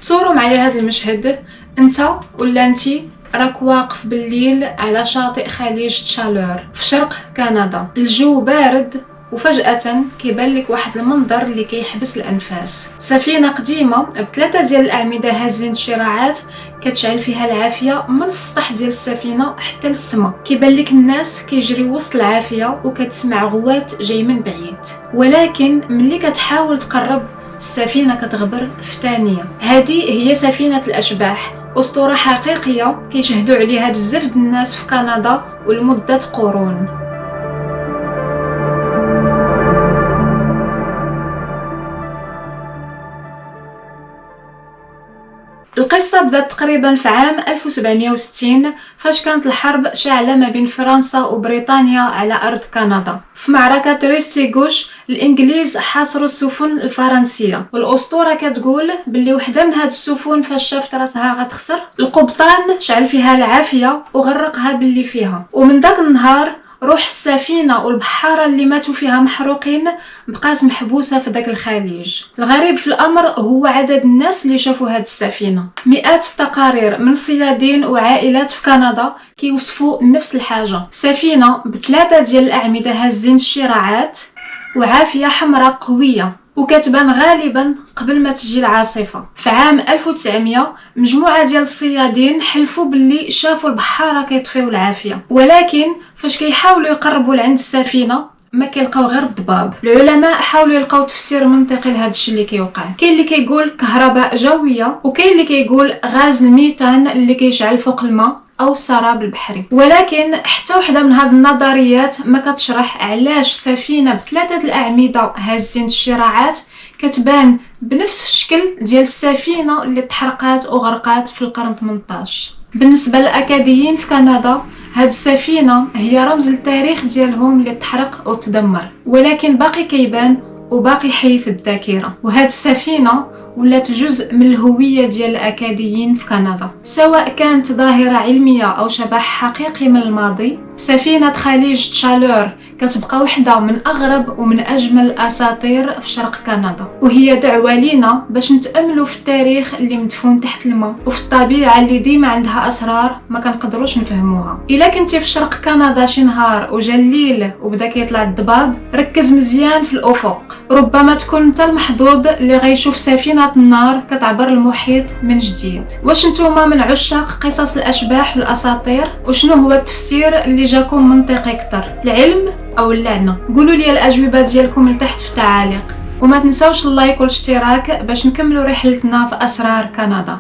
تصوروا معايا هذا المشهد. انت ولا انتي راك واقف بالليل على شاطئ خليج تشالور في شرق كندا. الجو بارد وفجأة كيبان لك واحد المنظر اللي كيحبس الأنفاس. سفينة قديمة بثلاثة ديال الأعمدة هازين الشراعات كتشعل فيها العافية من السطح ديال السفينة حتى للسما. كيبان لك الناس كيجري وسط العافية وكتسمع غوات جاي من بعيد، ولكن ملي كتحاول تقرب السفينة كتغبر في ثانية. هذه هي سفينة الأشباح، أسطورة حقيقية كيشهدوا عليها بزاف د الناس في كندا ولمدة قرون. القصة بدات تقريبا في عام 1760 فاش كانت الحرب شاعلة ما بين فرنسا وبريطانيا على أرض كندا. في معركة تريستيغوش الإنجليز حاصروا السفن الفرنسية، والأسطورة كتقول باللي وحدة من هاد السفن فاش شافت راسها غتخسر القبطان شعل فيها العافية وغرقها باللي فيها، ومن داك النهار روح السفينة والبحارة اللي ماتوا فيها محروقين بقات محبوسة في داك الخليج. الغريب في الأمر هو عدد الناس اللي شافوا هاد السفينة. مئات التقارير من صيادين وعائلات في كندا كيوصفوا نفس الحاجة، سفينة بثلاثة ديال الأعمدة هازين الشراعات وعافية حمراء قوية وكتبان غالبا قبل ما تجي العاصفة. في عام 1900 مجموعة ديال الصيادين حلفوا باللي شافوا البحارة كيطفيو العافية، ولكن فاش كيحاولوا يقربوا لعند السفينة ما كيلقاو غير الضباب. العلماء حاولوا يلقاو تفسير منطقي لهذا الشيء اللي كيوقع. كاين اللي كيقول كهرباء جوية، وكاين اللي كيقول غاز الميثان اللي كيشعل فوق الماء او السراب البحري، ولكن حتى وحده من هاد النظريات ما كتشرح علاش سفينه بثلاثه الاعمده هازين الشراعات كتبان بنفس الشكل ديال السفينه اللي تحرقات وغرقات في القرن 18. بالنسبه للاكاديين في كندا هاد السفينه هي رمز التاريخ ديالهم اللي تحرق وتدمر، ولكن باقي كيبان وباقي حي في الذاكره. وهاد السفينه ولات جزء من الهوية ديال الأكاديين في كندا، سواء كانت ظاهرة علمية أو شبح حقيقي من الماضي. سفينة خليج تشالور كتبقى وحدة من أغرب ومن أجمل الأساطير في شرق كندا، وهي دعوة لينا باش نتأملوا في التاريخ اللي مدفون تحت الماء وفي الطبيعة اللي ديما عندها أسرار ما كنقدروش نفهموها. إلا كنتي في شرق كندا شي نهار وجا الليل وبدا كيطلع الضباب، ركز مزيان في الأفق، ربما تكون انت المحظوظ اللي غيشوف سفينة النار كتعبر المحيط من جديد. واش نتوما من عشاق قصص الأشباح والأساطير؟ وشنو هو التفسير اللي جاكم منطقي اكثر، العلم او اللعنة؟ قولوا لي الأجوبة ديالكم لتحت في التعاليق، وما تنساوش اللايك والاشتراك باش نكملوا رحلتنا في أسرار كندا.